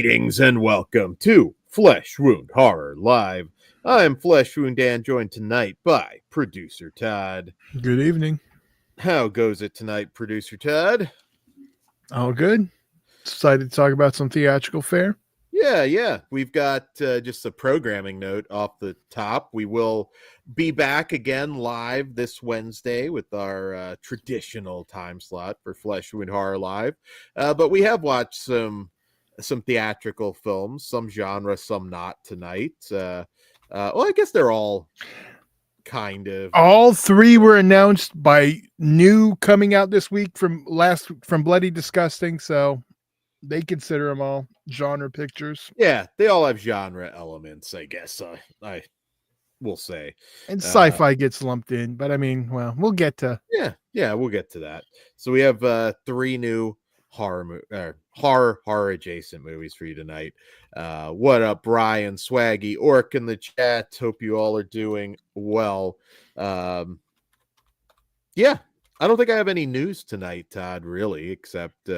Greetings and welcome to Flesh Wound Horror Live. I'm Flesh Wound Dan, joined tonight by Producer Todd. Good evening. How goes it tonight, Producer Todd? All good. Excited to talk about some theatrical fare. Yeah. We've got just a programming note off the top. We will be back again live this Wednesday with our traditional time slot for Flesh Wound Horror Live. But we have watched some theatrical films, some genre, some not tonight. Well, I guess they're all kind of. All three were announced by new coming out this week from Bloody Disgusting, so they consider them all genre pictures. Yeah, they all have genre elements, I guess. I will say. And sci-fi gets lumped in, but I mean, well, we'll get to. Yeah, we'll get to that. So we have three new horror adjacent movies for you tonight. What up, Brian, Swaggy, Orc in the chat? Hope you all are doing well. Yeah, I don't think I have any news tonight, Todd, really, except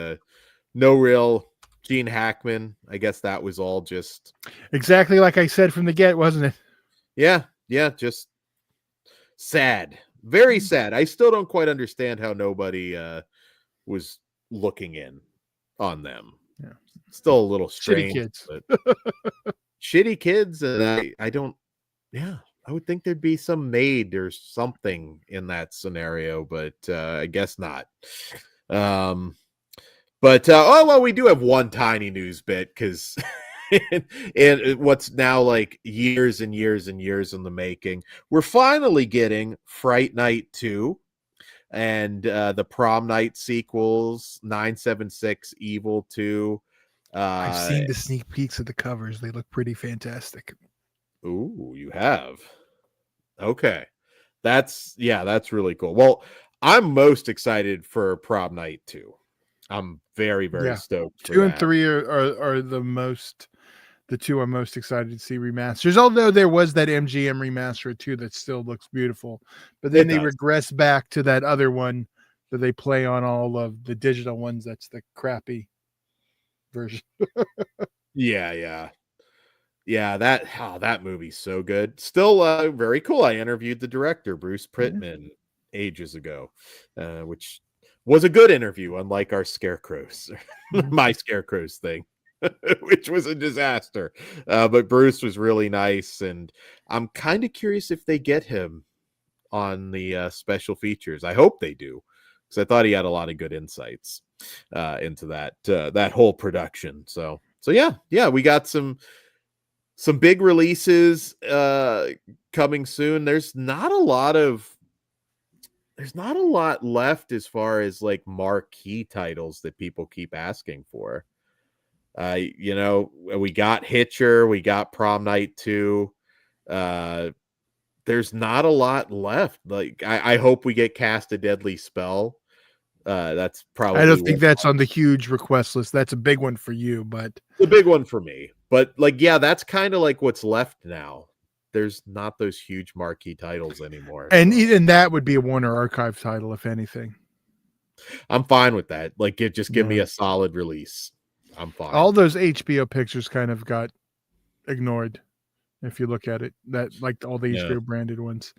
no real Gene Hackman. I guess that was all just exactly like I said from the get, wasn't it? Yeah, just sad. Very sad. I still don't quite understand how nobody was looking in on them. Yeah. Still a little strange. Shitty kids. But shitty kids, and I don't. Yeah, I would think there'd be some maid or something in that scenario, but I guess not. But we do have one tiny news bit because. And what's now like years and years and years in the making, we're finally getting Fright Night 2 and the Prom Night sequels, 976 Evil 2. I've seen the sneak peeks of the covers. They look pretty fantastic. Ooh, you have. Okay. That's really cool. Well, I'm most excited for Prom Night 2. I'm very, very stoked. 2 and 3 are the two I'm most excited to see remasters. Although there was that MGM remaster too that still looks beautiful, but then they regress back to that other one that they play on all of the digital ones. That's the crappy version. Yeah. That movie's so good. Still very cool. I interviewed the director, Bruce Pittman, ages ago, which was a good interview, unlike our Scarecrows, my Scarecrows thing, which was a disaster. But Bruce was really nice, and I'm kind of curious if they get him on the special features. I hope they do, because I thought he had a lot of good insights into that whole production. So yeah, we got some big releases coming soon. There's not a lot left as far as like marquee titles that people keep asking for. We got Hitcher, we got Prom Night 2. There's not a lot left. Like I hope we get Cast a Deadly Spell. That's probably. I don't think that's on the huge request list. That's a big one for you, but the big one for me. But like, yeah, that's kind of like what's left now. There's not those huge marquee titles anymore. And even that would be a Warner Archive title, if anything. I'm fine with that. Like, give me a solid release. I'm fine. All those HBO pictures kind of got ignored. If you look at it, that like all the HBO branded ones.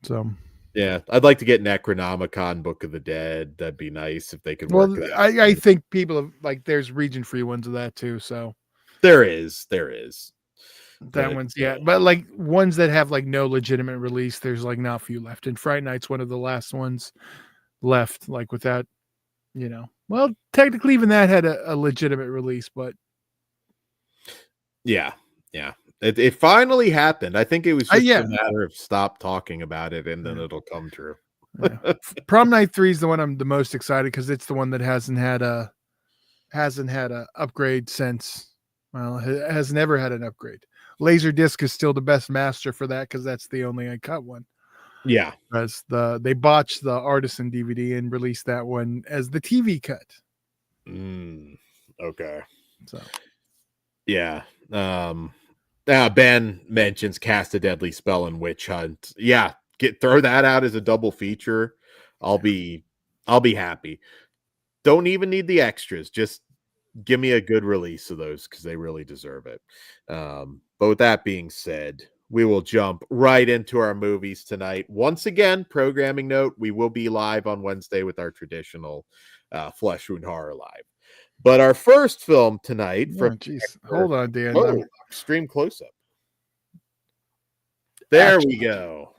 So yeah, I'd like to get Necronomicon, Book of the Dead. That'd be nice if they could work that. I think people have like there's region free ones of that too. So there is. One's but like ones that have like no legitimate release, there's like not few left. And Fright Night's one of the last ones left, like without, well, technically even that had a legitimate release, but yeah. It finally happened. I think it was just a matter of stop talking about it and then it'll come true. Prom Night 3 is the one I'm the most excited because it's the one that hasn't had a upgrade since. Well, it has never had an upgrade. Laserdisc is still the best master for that because that's the only uncut one. Yeah, because they botched the Artisan DVD and released that one as the TV cut. Okay. So, yeah. Ben mentions Cast a Deadly Spell and Witch Hunt. Yeah, throw that out as a double feature. I'll be happy. Don't even need the extras. Just give me a good release of those because they really deserve it. But with that being said, we will jump right into our movies tonight. Once again, programming note, we will be live on Wednesday with our traditional Flesh Wound Horror Live. But our first film tonight Oh, from jeez. Hold on, Dan. extreme close-up. There we go.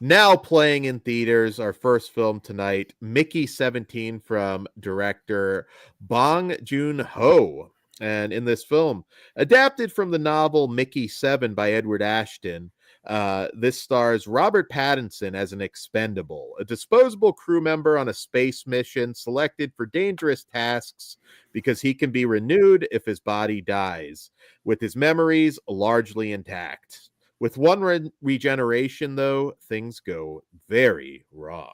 Now playing in theaters, our first film tonight, Mickey 17 from director Bong Joon Ho. And in this film, adapted from the novel Mickey 7 by Edward Ashton, this stars Robert Pattinson as an expendable, a disposable crew member on a space mission selected for dangerous tasks because he can be renewed if his body dies, with his memories largely intact. With one regeneration, though, things go very wrong.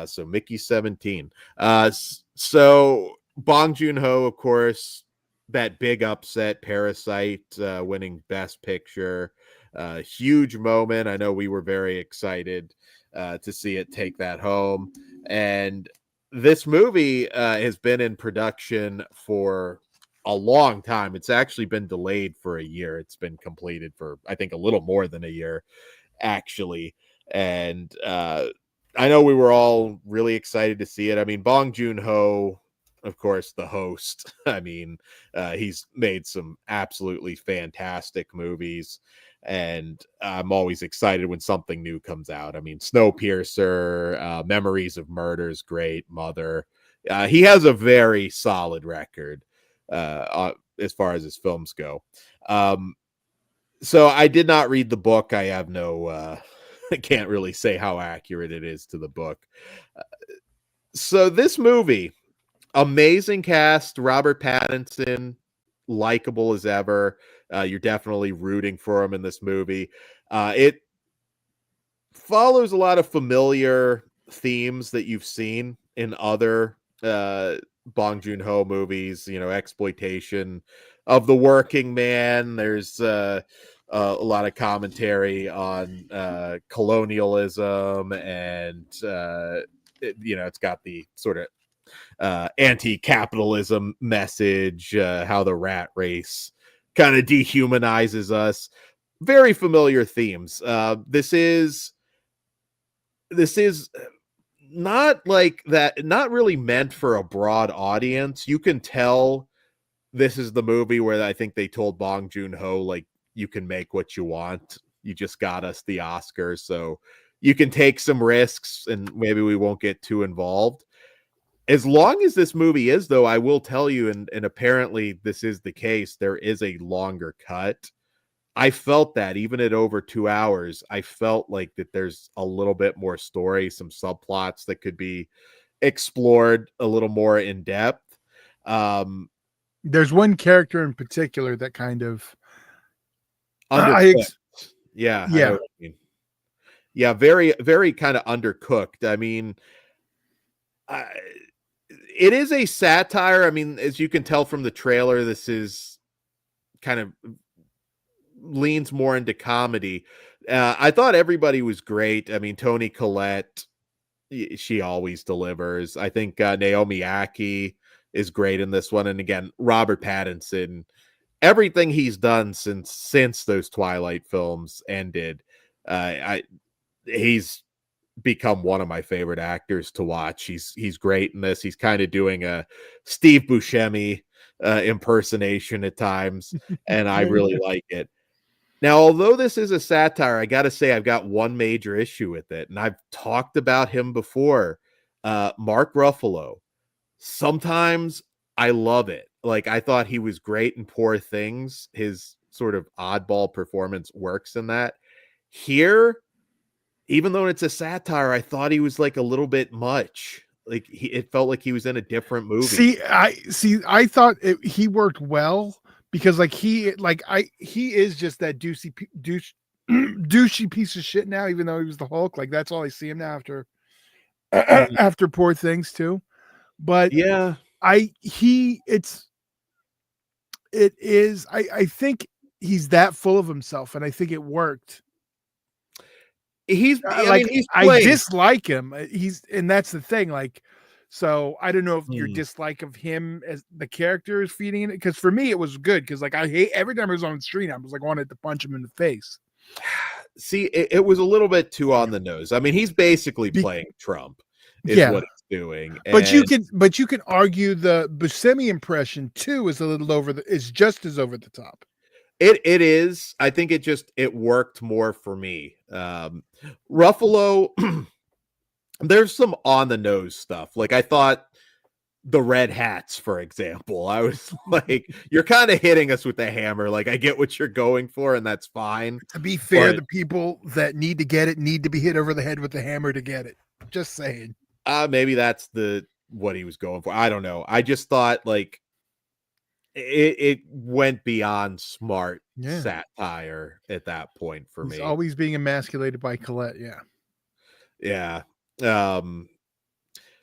So Mickey 17. So Bong Joon Ho, of course, that big upset, Parasite, winning Best Picture. Huge moment. I know we were very excited to see it take that home. And this movie has been in production for a long time. It's actually been delayed for a year. It's been completed for, I think, a little more than a year, actually. And I know we were all really excited to see it. I mean, Bong Joon Ho, of course, the host. I mean, he's made some absolutely fantastic movies, and I'm always excited when something new comes out. I mean, Snowpiercer, Memories of Murder is great, Mother. He has a very solid record as far as his films go. So I did not read the book. I have no, I can't really say how accurate it is to the book. So this movie, amazing cast, Robert Pattinson, likable as ever. You're definitely rooting for him in this movie. It follows a lot of familiar themes that you've seen in other Bong Joon Ho movies, you know, exploitation of the working man. There's a lot of commentary on colonialism, and it's got the sort of anti-capitalism message, how the rat race kind of dehumanizes us. Very familiar themes. This is not like that, not really meant for a broad audience. You can tell this is the movie where I think they told Bong Joon Ho, like, you can make what you want. You just got us the Oscars, so you can take some risks and maybe we won't get too involved. As long as this movie is, though, I will tell you, and apparently this is the case, there is a longer cut. I felt that even at over 2 hours, I felt like that there's a little bit more story, some subplots that could be explored a little more in depth. There's one character in particular that kind of yeah. Yeah, very, very kind of undercooked. I mean, it is a satire. I mean, as you can tell from the trailer, this is kind of leans more into comedy. I thought everybody was great. I mean, Toni Collette, she always delivers. I think Naomi Ackie is great in this one. And again, Robert Pattinson, everything he's done since those Twilight films ended, he's become one of my favorite actors to watch. He's great in this. He's kind of doing a Steve Buscemi impersonation at times, and I really like it. Now, although this is a satire, I got to say I've got one major issue with it, and I've talked about him before. Mark Ruffalo. Sometimes I love it. Like, I thought he was great in Poor Things. His sort of oddball performance works in that. Here, even though it's a satire, I thought he was like a little bit much. Like, it felt like he was in a different movie. I thought he worked well because he is just that douchey piece of shit now, even though he was the Hulk. Like, that's all I see him now after after Poor Things too. But yeah, I think he's that full of himself, and I think it worked. He's I dislike him. And that's the thing. Like, So I don't know if your dislike of him as the character is feeding it. Because for me, it was good. Because like I hate every time he was on the screen, I was like wanted to punch him in the face. See, it was a little bit too on the nose. I mean, he's basically playing Trump, is what he's doing. But you can argue the Buscemi impression too is a little is just as over the top. It is. I think it worked more for me. Ruffalo, there's some on the nose stuff. Like I thought the red hats, for example, I was like, you're kind of hitting us with the hammer. Like I get what you're going for, and that's fine. To be fair, the people that need to get it need to be hit over the head with the hammer to get it. Just saying. Maybe that's what he was going for. I don't know. I just thought like it went beyond smart satire at that point for me. Always being emasculated by Colette. Yeah.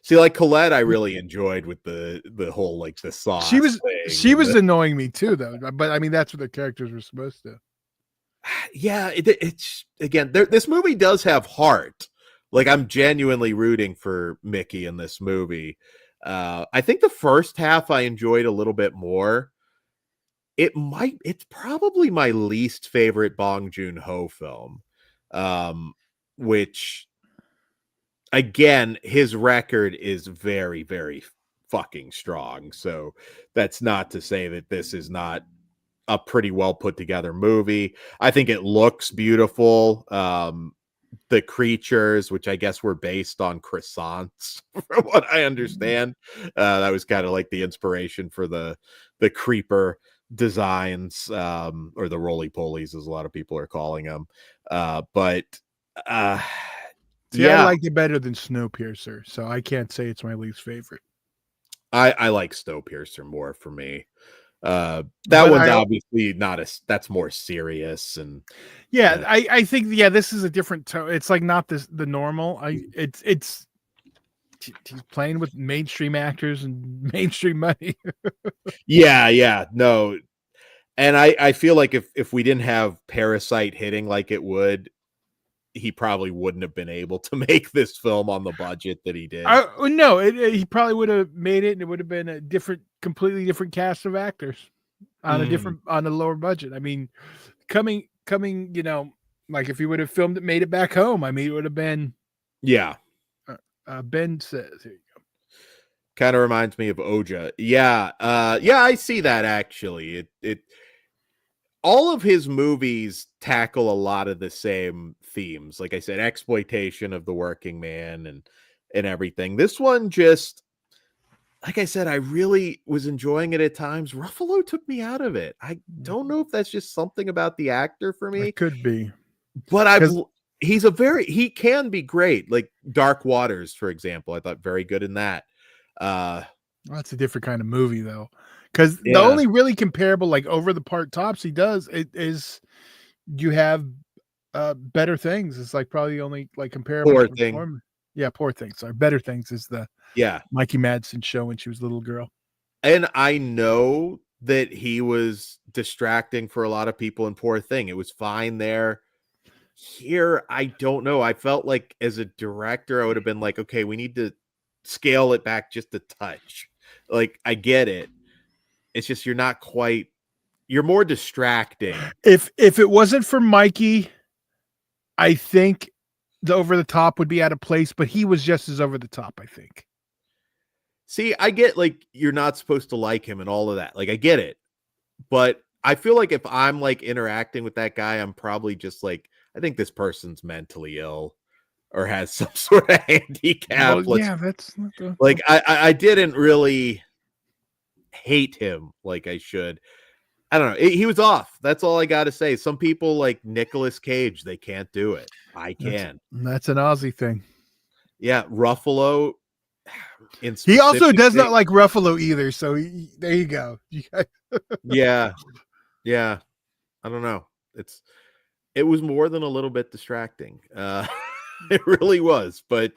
See, like Colette, I really enjoyed with the whole like the sauce. She was annoying me too, though. But I mean, that's what the characters were supposed to. Yeah, it's again, this movie does have heart. Like I'm genuinely rooting for Mickey in this movie. I think the first half I enjoyed a little bit more. It's probably my least favorite Bong Joon Ho film, which again, his record is very, very fucking strong. So that's not to say that this is not a pretty well put together movie. I think it looks beautiful. The creatures, which I guess were based on croissants, from what I understand, that was kind of like the inspiration for the creeper designs, or the roly polies, as a lot of people are calling them. See, I liked it better than Snowpiercer, so I can't say it's my least favorite. I like Snowpiercer more for me. That one's obviously that's more serious, and I think this is a different tone. It's like not the normal. He's playing with mainstream actors and mainstream money. No, and I feel like if we didn't have Parasite hitting like it would, he probably wouldn't have been able to make this film on the budget that he did. No, he probably would have made it, and it would have been a completely different cast of actors on a lower budget. I mean, coming, like if he would have filmed it, made it back home. I mean, it would have been. Ben says, here you go. Kind of reminds me of Oja. I see that actually. It all of his movies tackle a lot of the same themes. Like I said, exploitation of the working man and everything. This one just, like I said, I really was enjoying it at times. Ruffalo took me out of it. I don't know if that's just something about the actor for me. It could be. But he can be great. Like Dark Waters, for example. I thought very good in that. That's a different kind of movie though. Because the only really comparable, like over the part tops he does, it is you have Better Things. It's like probably the only like comparable. Poor Thing. Poor Things. Sorry, Better Things is the Mikey Madsen show when she was a little girl. And I know that he was distracting for a lot of people in Poor Thing. It was fine there. Here, I don't know. I felt like as a director, I would have been like, okay, we need to scale it back just a touch. Like, I get it. It's just you're more distracting. If it wasn't for Mikey, I think the over the top would be out of place, but he was just as over the top, I think. See, I get like you're not supposed to like him and all of that. Like I get it. But I feel like if I'm like interacting with that guy, I'm probably just like, I think this person's mentally ill or has some sort of handicap. Well, that's not the... like I didn't really hate him like I should. I don't know. He was off. That's all I got to say. Some people like Nicolas Cage, they can't do it. I can. That's an Aussie thing. Yeah, Ruffalo. He also does not like Ruffalo either. So there you go. Yeah. I don't know. It was more than a little bit distracting. It really was. But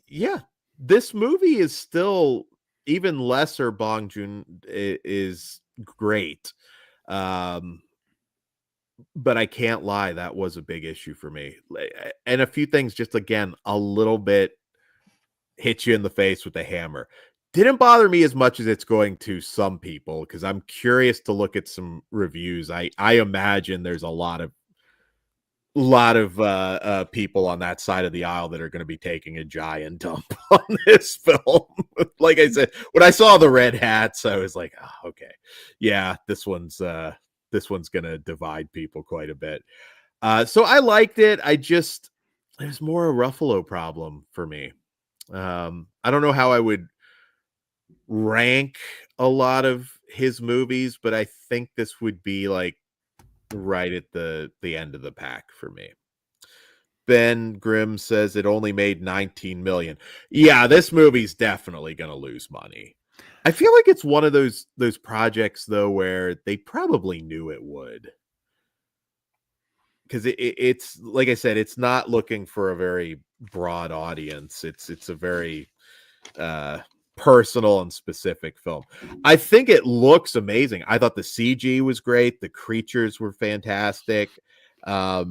yeah, this movie is still even lesser. Bong Joon is great. but I can't lie, that was a big issue for me. And a few things just again a little bit hit you in the face with a hammer. Didn't bother me as much as it's going to some people because I'm curious to look at some reviews. I imagine there's a lot of people on that side of the aisle that are going to be taking a giant dump on this film. Like I said, when I saw the red hats, I was like, oh, okay, yeah, this one's going to divide people quite a bit. So I liked it. There's more a Ruffalo problem for me. I don't know how I would rank a lot of his movies, but I think this would be like right at the end of the pack for me. Ben Grimm says it only made 19 million. Yeah, this movie's definitely going to lose money. I feel like it's one of those projects though where they probably knew it would. Because it's like I said, it's not looking for a very broad audience. It's a very personal and specific film. I think it looks amazing. I thought the CG was great. The creatures were fantastic. But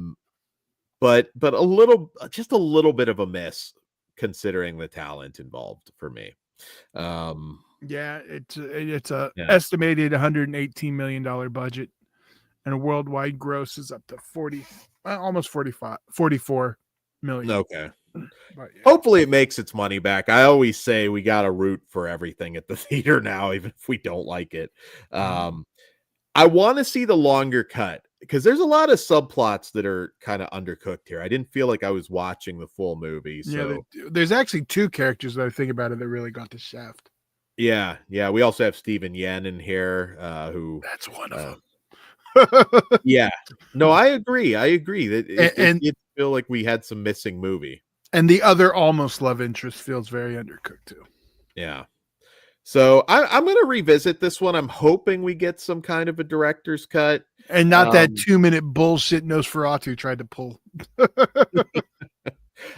just a little bit of a miss considering the talent involved for me. Yeah, it's a estimated $118 million budget, and a worldwide gross is up to 44 million. Okay. But yeah. Hopefully it makes its money back. I always say we got to root for everything at the theater now, even if we don't like it. I want to see the longer cut because there's a lot of subplots that are kind of undercooked here. I didn't feel like I was watching the full movie. So there's actually two characters that I think about it that really got the shaft. Yeah. We also have Steven Yeun in here, who that's one of them. Yeah. No, I agree. That it feel like we had some missing movie. And the other almost love interest feels very undercooked too. Yeah. So I'm going to revisit this one. I'm hoping we get some kind of a director's cut. And not that 2-minute bullshit Nosferatu tried to pull.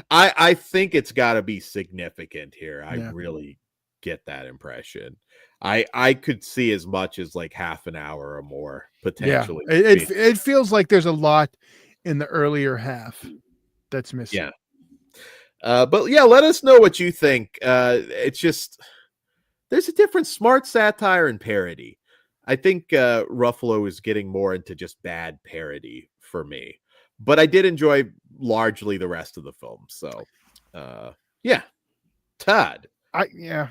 I think it's got to be significant here. I really get that impression. I could see as much as like half an hour or more potentially. Yeah. It feels like there's a lot in the earlier half that's missing. Yeah. But yeah, let us know what you think. It's just there's a difference, smart satire and parody. I think Ruffalo is getting more into just bad parody for me, but I did enjoy largely the rest of the film. So, yeah, Todd. What do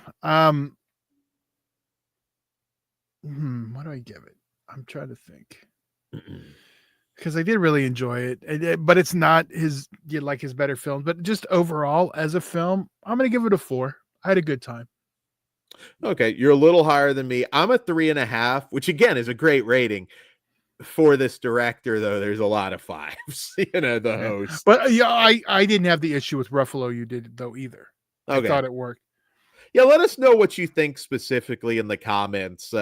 I give it? I'm trying to think because I did really enjoy it, but it's not his better films. But just overall as a film, I'm going to give it a 4. I had a good time. Okay, you're a little higher than me. I'm a 3.5, which again is a great rating for this director. Though there's a lot of 5s, the host. But yeah, I didn't have the issue with Ruffalo. You did though either. Okay. I thought it worked. Yeah, let us know what you think specifically in the comments.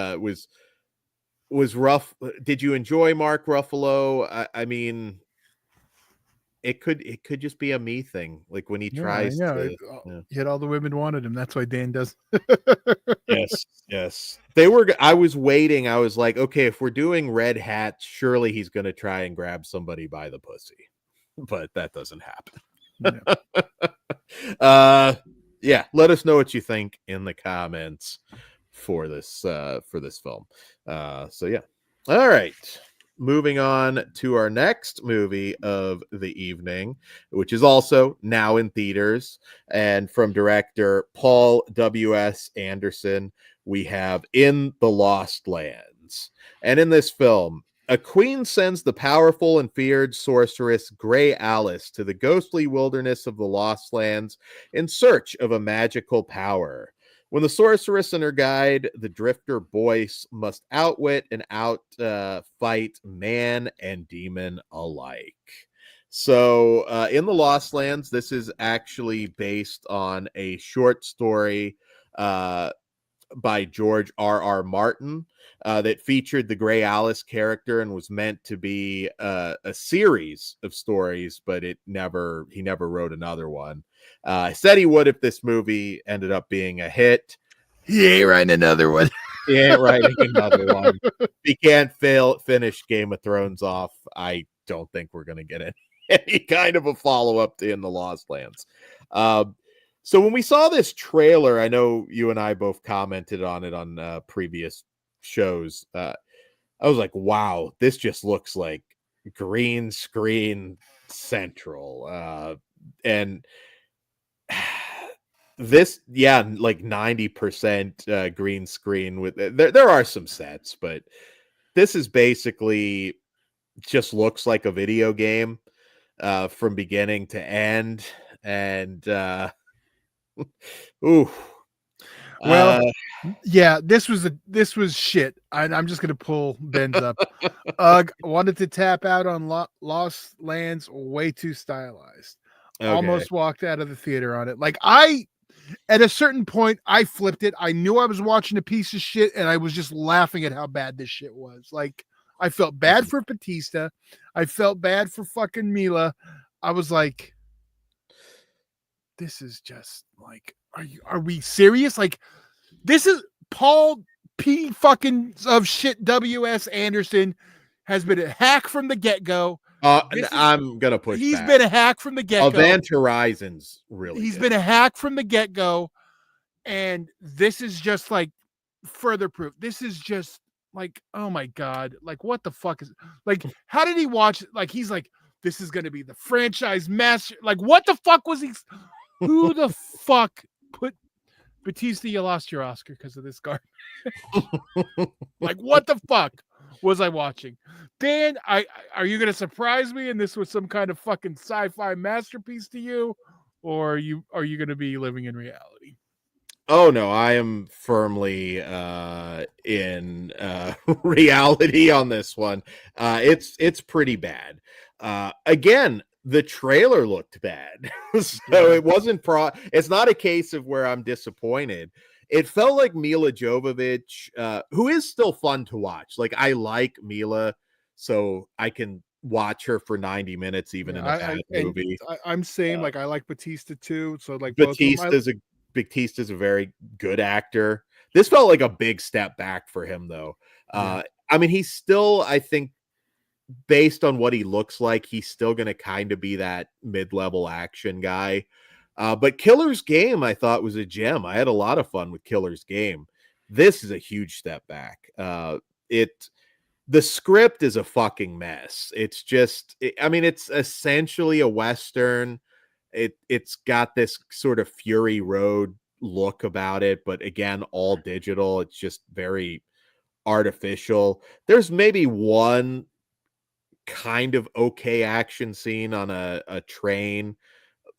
Was rough? Did you enjoy Mark Ruffalo? I mean, it could just be a me thing. Like when he tries to hit all the women wanted him. That's why Dan does. Yes. I was waiting. I was like, okay, if we're doing red hats, surely he's going to try and grab somebody by the pussy, but that doesn't happen. Yeah. Let us know what you think in the comments for this film. So yeah. All right. Moving on to our next movie of the evening, which is also now in theaters, and from director Paul W.S. Anderson, we have In the Lost Lands. And in this film, a queen sends the powerful and feared sorceress Grey Alice to the ghostly wilderness of the Lost Lands in search of a magical power. When the sorceress and her guide, the drifter Boyce, must outwit and fight man and demon alike. So in the Lost Lands, this is actually based on a short story by George R.R. Martin that featured the Grey Alice character and was meant to be a series of stories, but he never wrote another one. Said he would if this movie ended up being a hit. He ain't writing another one. He ain't writing another one. He can't finish Game of Thrones off. I don't think we're going to get any kind of a follow-up to In the Lost Lands. So when we saw this trailer, I know you and I both commented on it on previous shows. I was like, wow, this just looks like green screen central. And this, yeah, like 90% green screen with there are some sets, but this is basically just looks like a video game from beginning to end. And ooh. Well, yeah, this was shit. I'm just gonna pull Ben's up. Wanted to tap out on Lost Lands, way too stylized. Okay. Almost walked out of the theater on it. Like at a certain point, I flipped it. I knew I was watching a piece of shit, and I was just laughing at how bad this shit was. Like, I felt bad for Bautista. I felt bad for fucking Milla. I was like, this is just like, are we serious? Like, this is Paul P. fucking of shit W.S. Anderson has been a hack from the get-go. I'm gonna push. He's been a hack from the get-go. Event Horizons, really. He's been a hack from the get-go, and this is just like further proof. This is just like, oh my god, like what the fuck is like? How did he watch? Like he's like, this is gonna be the franchise master. Like what the fuck was he? Who the fuck put Bautista? You lost your Oscar because of this garbage. Like what the fuck was I watching? Dan, are you gonna surprise me and this was some kind of fucking sci-fi masterpiece to you, or are you gonna be living in reality? Oh no, I am firmly in reality on this one. It's pretty bad. Again, the trailer looked bad, so it wasn't it's not a case of where I'm disappointed. It felt like Milla Jovovich, who is still fun to watch. Like I like Milla, so I can watch her for 90 minutes even in a bad movie. I'm same. Like I like Bautista too. So like Bautista's a very good actor. This felt like a big step back for him, though. I mean, he's still, I think, based on what he looks like, he's still going to kind of be that mid-level action guy. But Killer's Game, I thought, was a gem. I had a lot of fun with Killer's Game. This is a huge step back. The script is a fucking mess. It's just, it's essentially a Western. It's got this sort of Fury Road look about it, but again, all digital. It's just very artificial. There's maybe one kind of okay action scene on a train.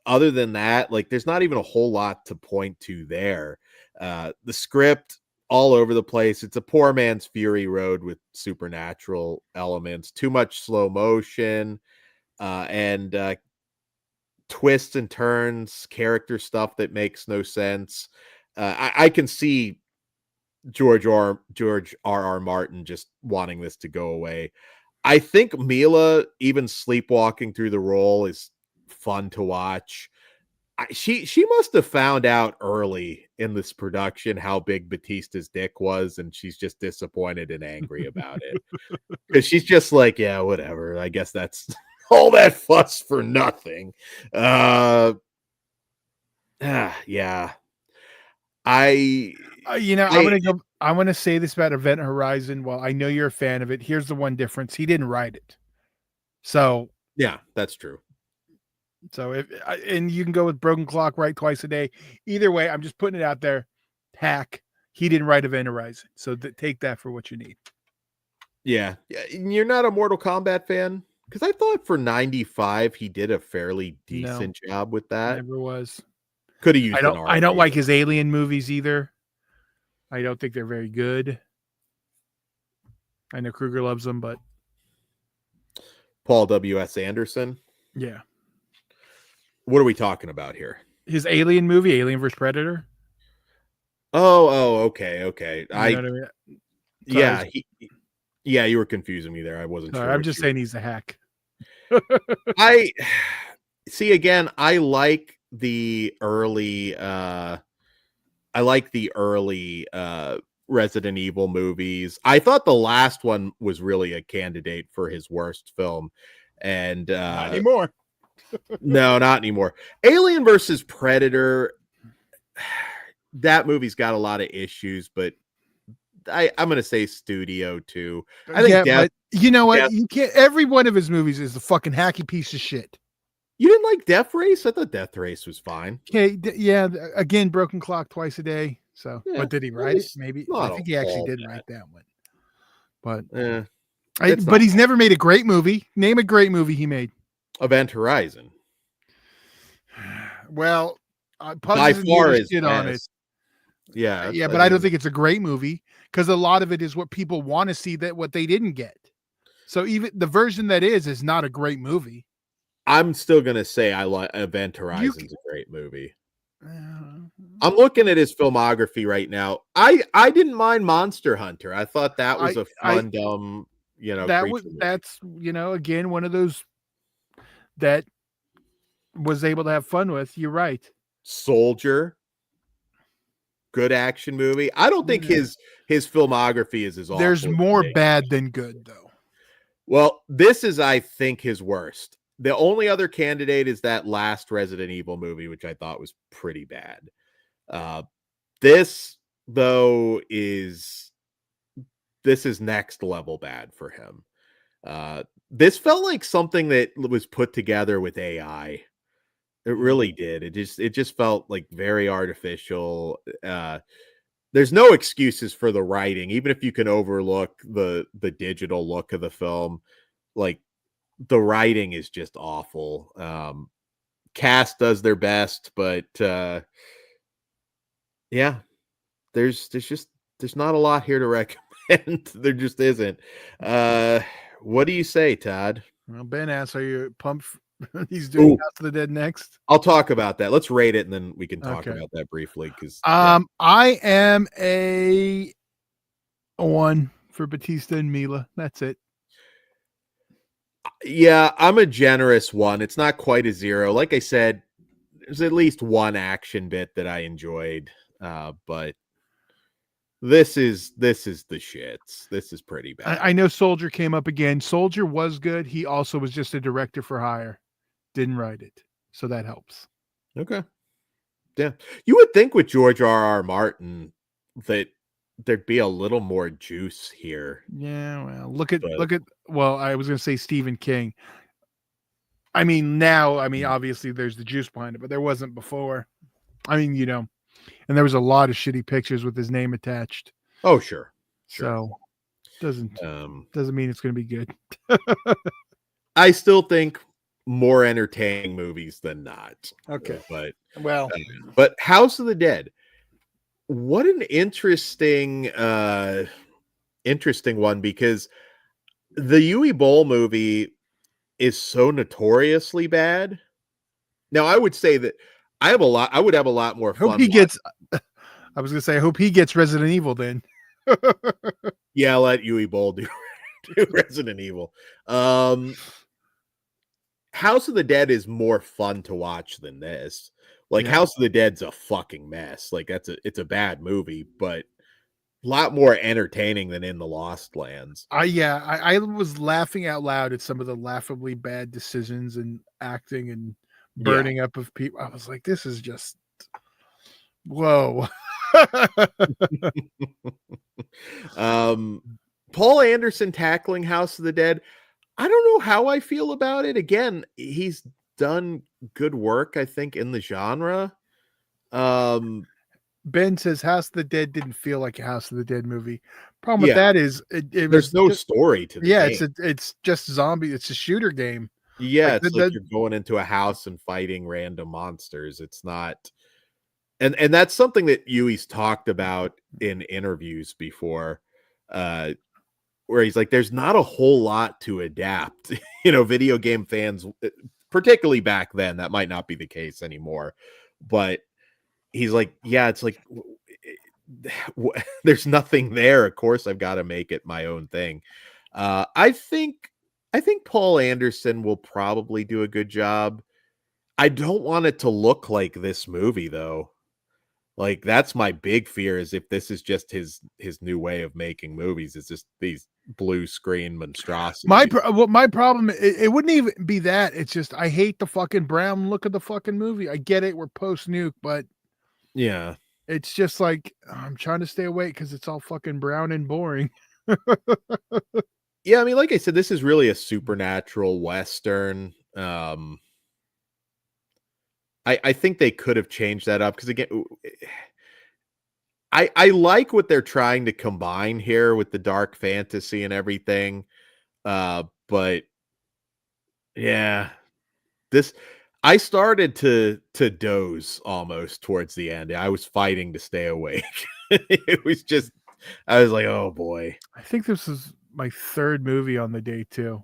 Other than that, like there's not even a whole lot to point to there. The script all over the place. It's a poor man's Fury Road with supernatural elements, too much slow motion, and twists and turns, character stuff that makes no sense. I can see George R.R. Martin just wanting this to go away. I think Milla, even sleepwalking through the role, is fun to watch. She must have found out early in this production how big Bautista's dick was, and she's just disappointed and angry about it. Because she's just like, yeah, whatever. I guess that's all that fuss for nothing. Yeah. I'm gonna say this about Event Horizon. Well, I know you're a fan of it. Here's the one difference: he didn't write it. So yeah, that's true. So and you can go with Broken Clock, write twice a day. Either way, I'm just putting it out there. Hack. He didn't write Event Horizon, so take that for what you need. Yeah, you're not a Mortal Kombat fan. Because I thought for 95 he did a fairly decent job with that. Never was. Could have used. I don't like his Alien movies either. I don't think they're very good. I know Kruger loves them, but Paul W.S. Anderson. Yeah. What are we talking about here? His Alien movie, Alien vs. Predator. Okay. You know what I mean? Yeah, you were confusing me there. I wasn't sure. I'm just saying he's a hack. I see again. I like the early Resident Evil movies. I thought the last one was really a candidate for his worst film. And not anymore. No, not anymore. Alien versus Predator, that movie's got a lot of issues, but I'm gonna say studio too. I think but you know what? You can't. Every one of his movies is a fucking hacky piece of shit. You didn't like Death Race? I thought Death Race was fine. Okay, again, broken clock twice a day. So, but did he write it? Maybe I think he actually did write that one. But but he's never made a great movie. Name a great movie he made. Event Horizon. Well, by far is shit on it. Yeah, but I don't think it's a great movie because a lot of it is what people want to see that what they didn't get. So even the version that is not a great movie. I'm still gonna say I like Event Horizon's a great movie. I'm looking at his filmography right now. I didn't mind Monster Hunter. I thought that was a fun, dumb, that's again one of those that was able to have fun with. You're right. Soldier, good action movie. I don't think his filmography is as awful. There's more bad than good though. Well, this is, I think, his worst. The only other candidate is that last Resident Evil movie, which I thought was pretty bad. This though is next level bad for him. This felt like something that was put together with AI. It really did. It just felt like very artificial. There's no excuses for the writing, even if you can overlook the digital look of the film. Like, the writing is just awful. Cast does their best, but there's not a lot here to recommend. There just isn't. What do you say, Todd? Well, Ben asks, are you pumped? He's doing House of the Dead next. I'll talk about that. Let's rate it, and then we can talk about that briefly. Because I am a 1 for Bautista and Milla. That's it. Yeah, I'm a generous 1. It's not quite a 0. Like I said, there's at least one action bit that I enjoyed, but this is the shits. This is pretty bad. I know Soldier came up again. Soldier was good. He also was just a director for hire. Didn't write it, so that helps. Okay. Yeah, you would think with George R.R. Martin that there'd be a little more juice here. Yeah, well, look at. Well, I was going to say Stephen King. I mean, now, obviously there's the juice behind it, but there wasn't before. And there was a lot of shitty pictures with his name attached. Oh, sure. So doesn't mean it's going to be good. I still think more entertaining movies than not. Okay. But House of the Dead, what an interesting one, because the Yui Bowl movie is so notoriously bad. Now, I would say that I would have a lot more fun. I was going to say, I hope he gets Resident Evil then. Yeah, let Yui Bowl do Resident Evil. House of the Dead is more fun to watch than this. House of the Dead's a fucking mess. It's a bad movie, but a lot more entertaining than In the Lost Lands. I was laughing out loud at some of the laughably bad decisions and acting and burning up of people. I was like, this is just whoa. Paul Anderson tackling House of the Dead, I don't know how I feel about it. Again, he's done good work, I think, in the genre. Ben says House of the Dead didn't feel like a House of the Dead movie. Problem with that is there's no story to the game. It's just zombie. It's a shooter game. Yeah, it's like you're going into a house and fighting random monsters. It's not, and that's something that Yui's talked about in interviews before, where he's like, there's not a whole lot to adapt. Video game fans, particularly back then, that might not be the case anymore. But he's like, yeah, it's like there's nothing there. Of course, I've got to make it my own thing. I think Paul Anderson will probably do a good job. I don't want it to look like this movie, though. Like, that's my big fear, is if this is just his new way of making movies, is just these blue screen monstrosities. My problem, it wouldn't even be that. It's just I hate the fucking brown look of the fucking movie. I get it, we're post nuke, but yeah, it's just like I'm trying to stay awake because it's all fucking brown and boring. yeah. I mean, like I said, this is really a supernatural western. I think they could have changed that up, because again, I like what they're trying to combine here with the dark fantasy and everything. But yeah, this I started to doze almost towards the end. I was fighting to stay awake. It was just, I was like, oh boy. I think this is my third movie on the day too.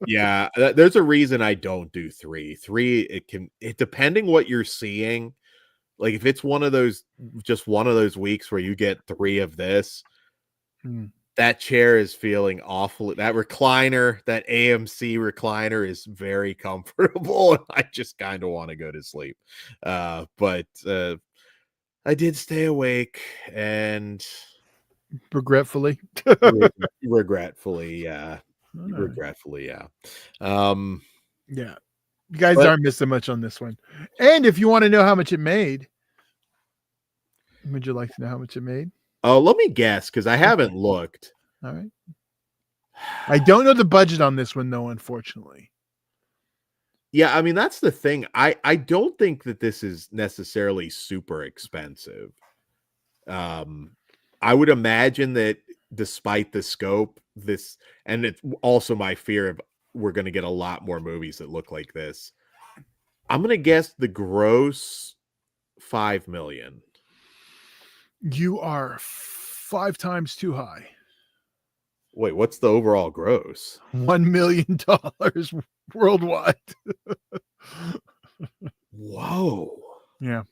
Yeah, there's a reason I don't do 3. 3, it depending what you're seeing. Like, if it's just one of those weeks where you get 3 of this, that chair is feeling awful. That recliner, that AMC recliner, is very comfortable, and I just kind of want to go to sleep. But I did stay awake, and regretfully. regretfully, yeah. Regretfully, yeah. Yeah. You guys aren't missing much on this one. And if you want to know how much it made, would you like to know how much it made? Oh, let me guess, because I haven't looked. All right. I don't know the budget on this one, though, unfortunately. Yeah, I mean, that's the thing. I don't think that this is necessarily super expensive. I would imagine that despite the scope, and it's also my fear of we're going to get a lot more movies that look like this. I'm going to guess the gross $5 million. You are 5 times too high. Wait, what's the overall gross? $1 million worldwide. Whoa. Yeah.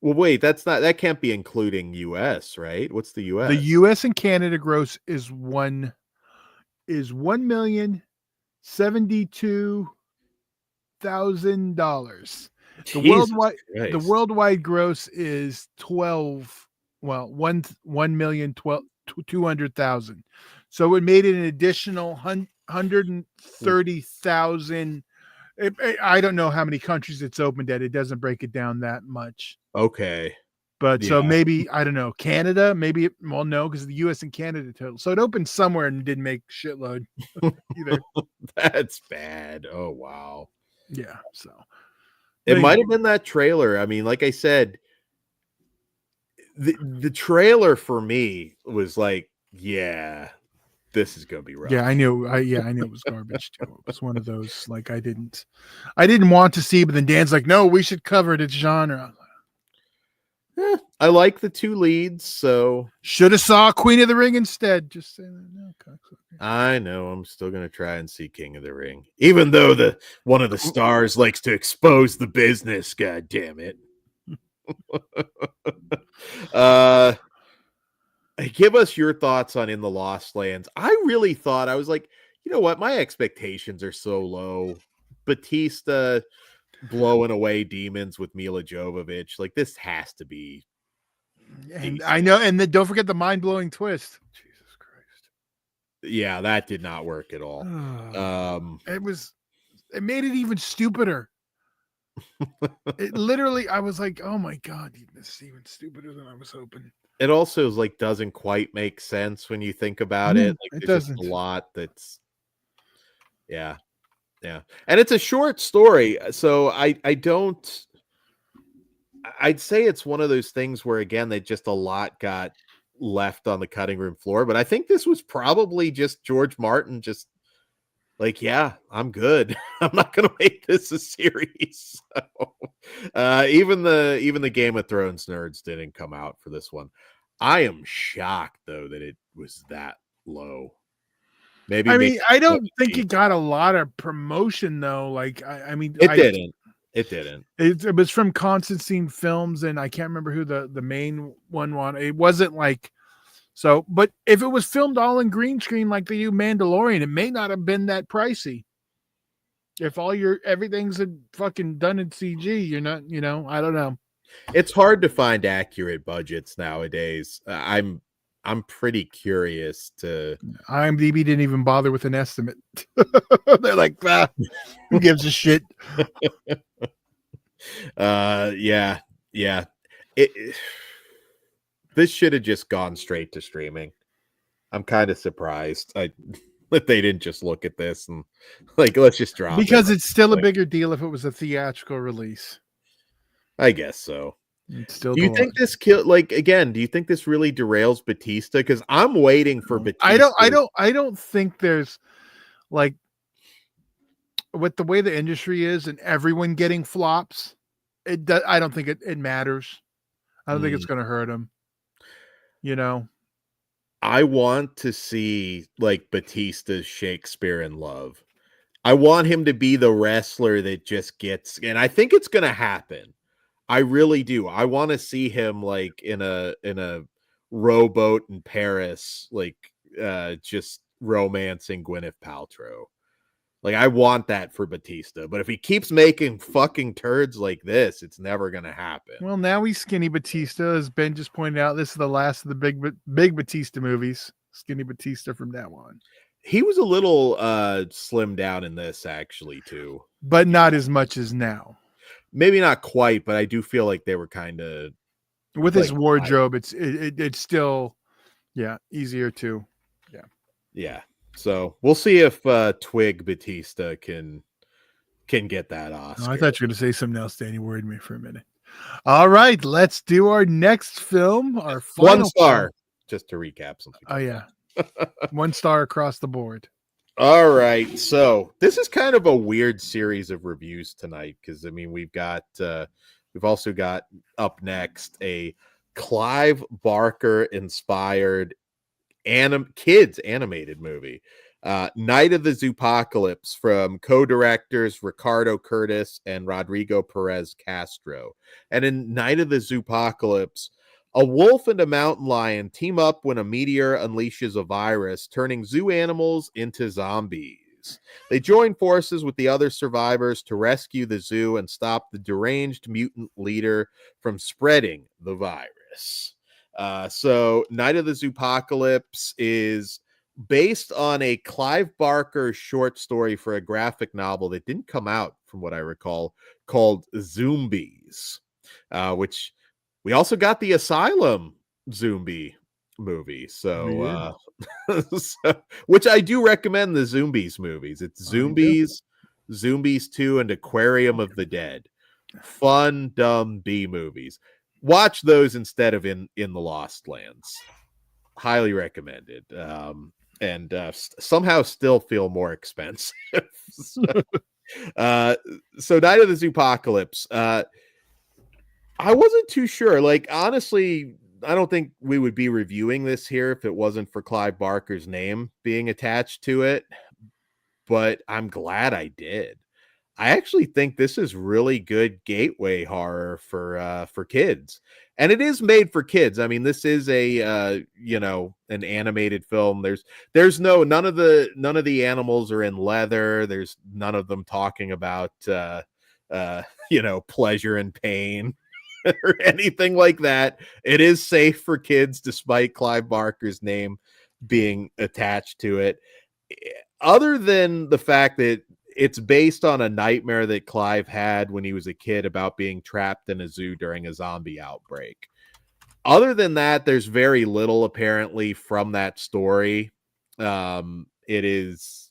Well, wait, that can't be including US, right? What's the US? The US and Canada gross is $1,072,000. The worldwide gross is 1,200,000. So it made it an additional 130,000. I don't know how many countries it's opened at. It doesn't break it down that much. Okay. But so maybe, I don't know, Canada, maybe, well, no, because the US and Canada total. So it opened somewhere and didn't make shitload either. That's bad. Oh, wow. Yeah. So it might have been that trailer. I mean, like I said, the trailer for me was like, yeah, this is gonna be rough. Yeah, I knew it was garbage too. It was one of those, like, I didn't want to see, but then Dan's like, no, we should cover it. It's genre. I like the 2 leads, so should have saw Queen of the Ring instead. Just saying that. No, I know. I'm still gonna try and see King of the Ring, even though one of the stars likes to expose the business. God damn it. Give us your thoughts on In the Lost Lands. I really thought, I was like, you know what? My expectations are so low. Bautista blowing away demons with Milla Jovovich. Like, this has to be. And decent. I know. And then don't forget the mind-blowing twist. Jesus Christ. Yeah, that did not work at all. It made it even stupider. It literally, I was like, oh my God, this is even stupider than I was hoping. It also is like, doesn't quite make sense when you think about it. Like, it doesn't. Just a lot that's, yeah. And it's a short story. So I'd say it's one of those things where, again, they just a lot got left on the cutting room floor. But I think this was probably just George Martin just like, yeah, I'm good. I'm not going to make this a series. So, even the Game of Thrones nerds didn't come out for this one. I am shocked, though, that it was that low. Maybe. I mean, I don't think it got a lot of promotion, though. Like, I mean, it didn't. It didn't. It was from Constantine Films, and I can't remember who the main one wanted. It wasn't like so. But if it was filmed all in green screen like they do Mandalorian, it may not have been that pricey. If everything's fucking done in CG, you're not. I don't know. It's hard to find accurate budgets nowadays. I'm pretty curious to. IMDb didn't even bother with an estimate. They're like, who gives a shit? Yeah. This should have just gone straight to streaming. I'm kind of surprised that they didn't just look at this and like, let's just drop it. Because it's still a bigger deal if it was a theatrical release. I guess so. Still, do you think this do you think this really derails Bautista? Because I'm waiting for Bautista. I don't think there's like, with the way the industry is and everyone getting flops, I don't think it matters. I don't think it's going to hurt him. You know, I want to see like Bautista's Shakespeare in Love. I want him to be the wrestler that just gets, and I think it's going to happen. I really do. I want to see him like in a rowboat in Paris, like just romancing Gwyneth Paltrow. Like, I want that for Bautista, but if he keeps making fucking turds like this, it's never going to happen. Well, now he's skinny Bautista. As Ben just pointed out, this is the last of the big Bautista movies. Skinny Bautista from now on. He was a little slimmed down in this, actually, too. But not as much as now. Maybe not quite, but I do feel like they were kind of... With his wardrobe, it's still, easier to... Yeah. So we'll see if Twig Bautista can get that Oscar. Oh, I thought you were going to say something else, Danny. Worried me for a minute. All right, let's do our next film. Our final 1 star. film. Just to recap something. Oh yeah, 1 star across the board. All right, so this is kind of a weird series of reviews tonight because I mean we've also got up next a Clive Barker inspired kids animated movie, Night of the Zoopocalypse, from co-directors Ricardo Curtis and Rodrigo Perez Castro. And in Night of the Zoopocalypse, a wolf and a mountain lion team up when a meteor unleashes a virus, turning zoo animals into zombies. They join forces with the other survivors to rescue the zoo and stop the deranged mutant leader from spreading the virus. So Night of the Zoopocalypse is based on a Clive Barker short story for a graphic novel that didn't come out, from what I recall, called Zombies, which we also got the Asylum Zombie movie. So, which I do recommend the Zombies movies. It's Zombies, Zombies 2, and Aquarium of the Dead. Fun, dumb B movies. Watch those instead of in the Lost Lands. Highly recommended. And somehow still feel more expensive. So Night of the Zoopocalypse. I wasn't too sure. Like, honestly, I don't think we would be reviewing this here if it wasn't for Clive Barker's name being attached to it. But I'm glad I did. I actually think this is really good gateway horror for kids, and it is made for kids. I mean, this is a an animated film. There's none of the animals are in leather. There's none of them talking about pleasure and pain or anything like that. It is safe for kids, despite Clive Barker's name being attached to it. Other than the fact that it's based on a nightmare that Clive had when he was a kid about being trapped in a zoo during a zombie outbreak. Other than that, there's very little apparently from that story. It is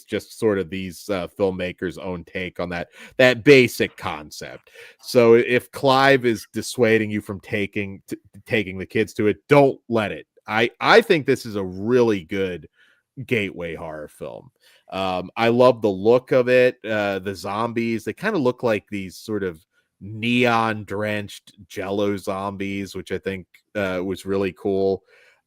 just sort of these filmmakers' own take on that basic concept. So if Clive is dissuading you from taking the kids to it, don't let it. I think this is a really good gateway horror film. I love the look of it. The zombies, they kind of look like these sort of neon drenched Jello zombies, which I think was really cool.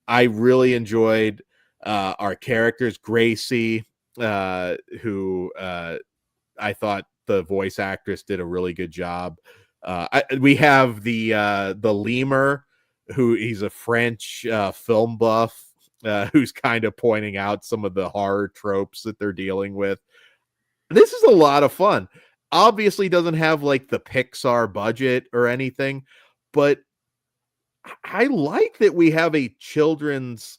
I really enjoyed our characters. Gracie, who I thought the voice actress did a really good job. We have the lemur, who he's a French film buff, who's kind of pointing out some of the horror tropes that they're dealing with. This is a lot of fun. obviously doesn't have like the Pixar budget or anything, but I like that we have a children's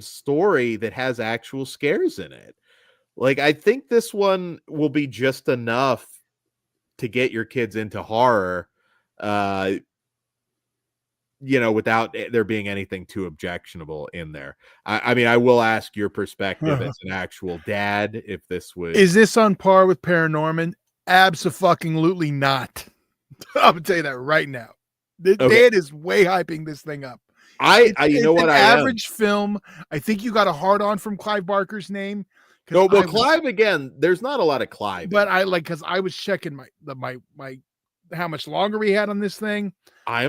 story that has actual scares in it. Like, I think this one will be just enough to get your kids into horror, uh, without there being anything too objectionable in there. I mean, I will ask your perspective as an actual dad if this would. Is this on par with Paranorman? Abso-fucking-lutely not. I'm gonna tell you that right now. Dad is way hyping this thing up. You know what? It's an average film. I think you got a hard on from Clive Barker's name. No, well, Clive again. There's not a lot of Clive, but because I was checking my how much longer we had on this thing. I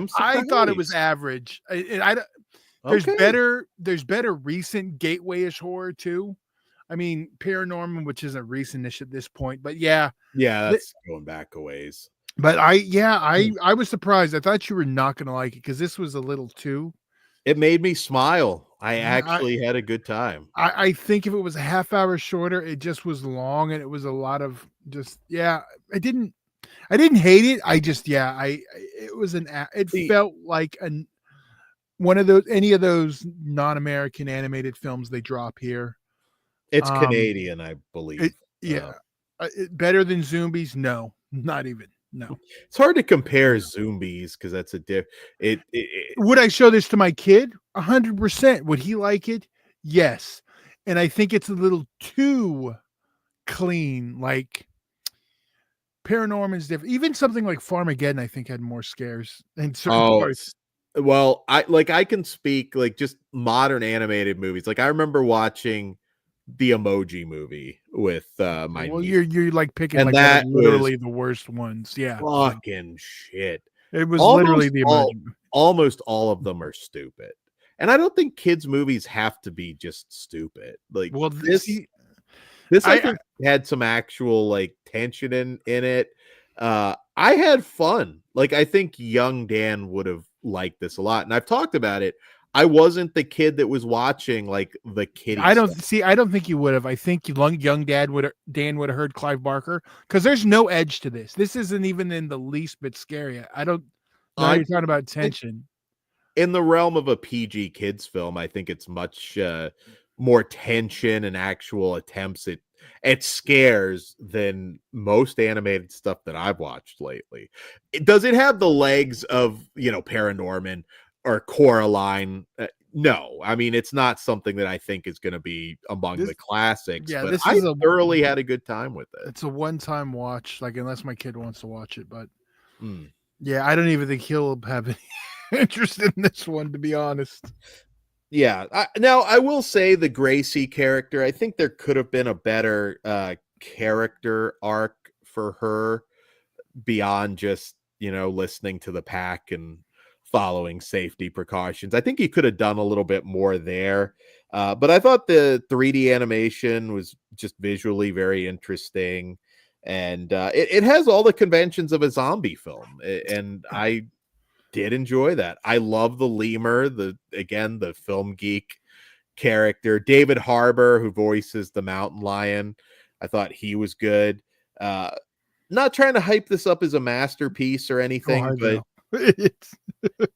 thought it was average. There's better recent gateway-ish horror too. I mean, Paranorman, which isn't recent-ish at this point, but yeah, that's going back a ways. But I was surprised. I thought you were not going to like it because this was a little too. It made me smile. I actually had a good time. I think if it was a half hour shorter, it just was long and it was a lot of just I didn't hate it. It felt like one of those any of those non-American animated films they drop here. It's Canadian, I believe. Better than Zombies? No, not even. No, it's hard to compare Zombies because that's a Would I show this to my kid? 100%. Would he like it? Yes. And I think it's a little too clean. Like Paranorman's different. Even something like Farmageddon, I think, had more scares in certain parts. Well, I can speak like just modern animated movies. Like I remember watching the Emoji Movie with my niece. You're like picking like that literally the worst ones. Yeah, fucking shit. It was literally the Emoji. Almost all of them are stupid, and I don't think kids movies have to be just stupid. Like, well, this I think had some actual like tension in it. I had fun. Like, I think young Dan would have liked this a lot, and I've talked about it. I wasn't the kid that was watching like the kiddie. I don't think you would have. I think young Dan would have heard Clive Barker because there's no edge to this. This isn't even in the least bit scary. I don't know you're talking about tension. In the realm of a PG kids film, I think it's much more tension and actual attempts at scares than most animated stuff that I've watched lately. Does it have the legs of, Paranorman or Coraline? No, I mean, it's not something that I think is going to be among the classics. Yeah, but I thoroughly had a good time with it. It's a one-time watch, like unless my kid wants to watch it. But yeah, I don't even think he'll have any interest in this one, to be honest. Yeah. Now, I will say the Gracie character, I think there could have been a better character arc for her beyond just, listening to the pack and following safety precautions. I think he could have done a little bit more there. But I thought the 3D animation was just visually very interesting. And it has all the conventions of a zombie film. And I did enjoy that. I love the lemur, the film geek character. David Harbour, who voices the mountain lion. I thought he was good. Not trying to hype this up as a masterpiece or anything, but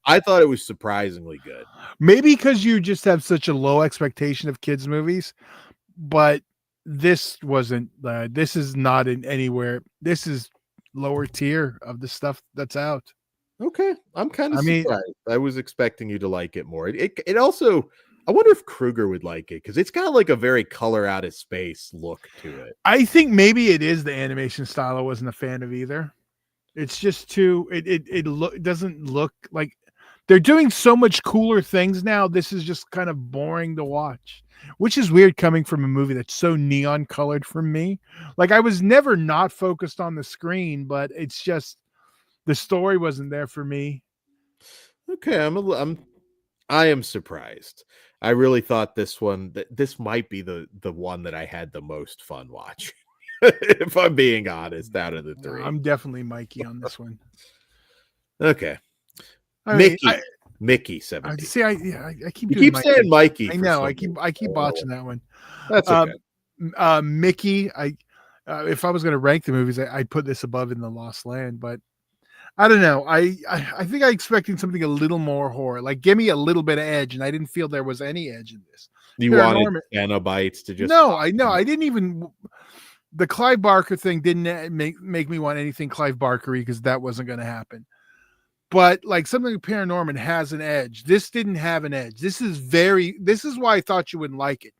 I thought it was surprisingly good. Maybe because you just have such a low expectation of kids' movies, but this wasn't. This is not in anywhere. This is lower tier of the stuff that's out. Okay, I'm kind of surprised. I was expecting you to like it more. It also, I wonder if Kruger would like it because it's got like a very color out of space look to it. I think maybe it is the animation style I wasn't a fan of either. It's just too. It doesn't look like they're doing so much cooler things now. This is just kind of boring to watch, which is weird coming from a movie that's so neon colored for me. Like I was never not focused on the screen, but it's just. The story wasn't there for me. Okay, I am surprised. I really thought this might be the one that I had the most fun watching. If I'm being honest, out of the three. I'm definitely Mikey on this one. Okay. Mickey 17. See, I keep saying Mikey. I know. I keep botching that one. That's okay. Mickey, If I was going to rank the movies, I'd put this above In the Lost Land, but I don't know. I think I expecting something a little more horror. Like, give me a little bit of edge, and I didn't feel there was any edge in this. You wanted Cenobites to just no, I know. I didn't even. The Clive Barker thing didn't make me want anything Clive Barker-y, because that wasn't going to happen. But like something paranormal has an edge. This didn't have an edge. This is why I thought you wouldn't like it.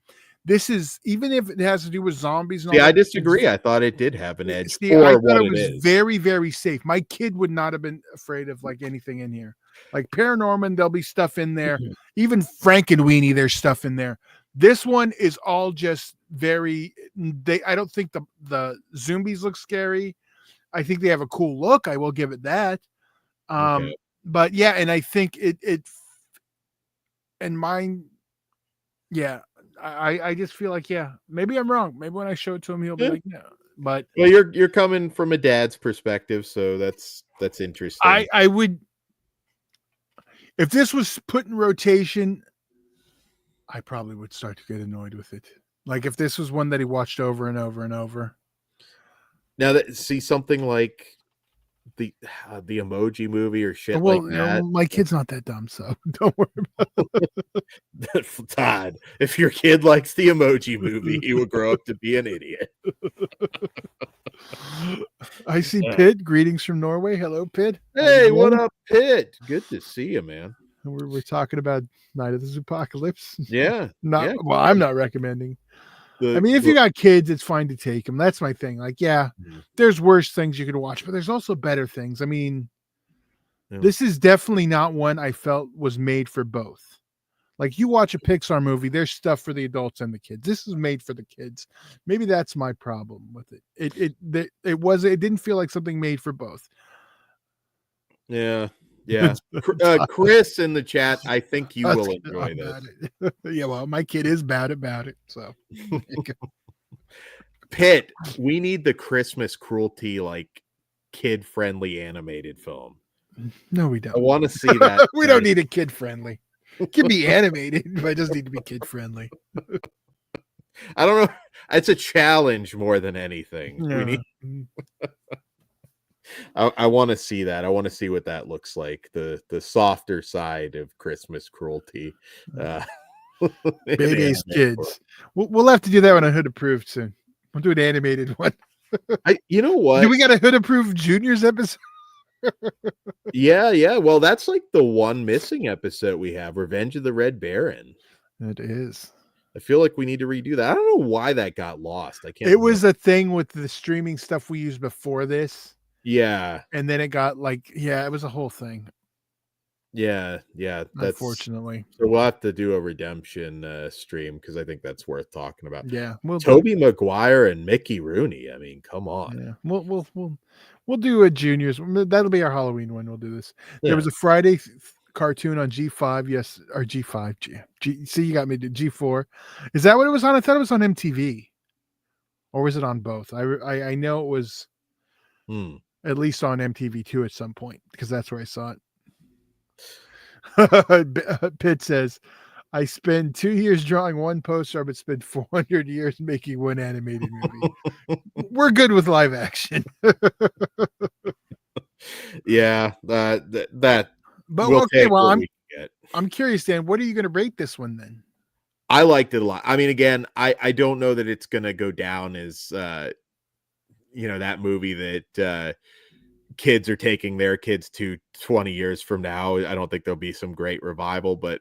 This is, even if it has to do with zombies. And I disagree. I thought it did have an edge. See, I thought it was very, very safe. My kid would not have been afraid of like anything in here. Like Paranorman, there'll be stuff in there. Even Frankenweenie, there's stuff in there. This one is all just very. I don't think the zombies look scary. I think they have a cool look. I will give it that. Okay. But yeah, and I think it and mine. Yeah. I just feel like, yeah, maybe I'm wrong. Maybe when I show it to him, he'll be like, yeah. But well, you're coming from a dad's perspective, so that's interesting. I would, if this was put in rotation, I probably would start to get annoyed with it. Like if this was one that he watched over and over and over. Now see something like the Emoji Movie or shit like that. My kid's not that dumb, so don't worry about it. Todd, if your kid likes the Emoji Movie, he will grow up to be an idiot. I see Pitt. Greetings from Norway. Hello, Pitt. Hey, what up, Pitt? Good to see you, man. We're talking about Night of the Zoopocalypse. Yeah. Well, I'm not recommending. I mean, if you got kids, it's fine to take them. That's my thing. Like, yeah, there's worse things you could watch, but there's also better things. I mean, this is definitely not one I felt was made for both. Like, you watch a Pixar movie, there's stuff for the adults and the kids. This is made for the kids. Maybe that's my problem with it. It didn't feel like something made for both. Yeah. Yeah. Chris in the chat, I think you will enjoy this. Yeah, well, my kid is bad about it. So Pitt, we need the Christmas cruelty, like kid-friendly animated film. No, we don't. I want to see that. We don't need a kid-friendly. It can be animated, but it doesn't need to be kid-friendly. I don't know. It's a challenge more than anything. Yeah. We need I want to see that. I want to see what that looks like. The softer side of Christmas cruelty. Baby's kids. We'll have to do that one on Hood Approved soon. We'll do an animated one. You know what? Do we got a Hood Approved Juniors episode? Yeah. Well, that's like the one missing episode we have, Revenge of the Red Baron. It is. I feel like we need to redo that. I don't know why that got lost. I can't. It was a thing with the streaming stuff we used before this. Yeah. And then it got like, it was a whole thing. Yeah. Unfortunately. So we'll have to do a redemption stream because I think that's worth talking about. Yeah. Tobey Maguire and Mickey Rooney. I mean, come on. Yeah. We'll do a juniors. That'll be our Halloween one. We'll do this. Yeah. There was a Friday cartoon on G5. Yes. Or G5. See, you got me to G4. Is that what it was on? I thought it was on MTV. Or was it on both? I know it was at least on MTV2 at some point because that's where I saw it. Pitt says, I spend 2 years drawing one poster, but spend 400 years making one animated movie. We're good with live action. Yeah, that. But okay, well, I'm curious, Dan. What are you going to rate this one then? I liked it a lot. I mean, again, I don't know that it's going to go down as that movie that kids are taking their kids to 20 years from now. I don't think there'll be some great revival, but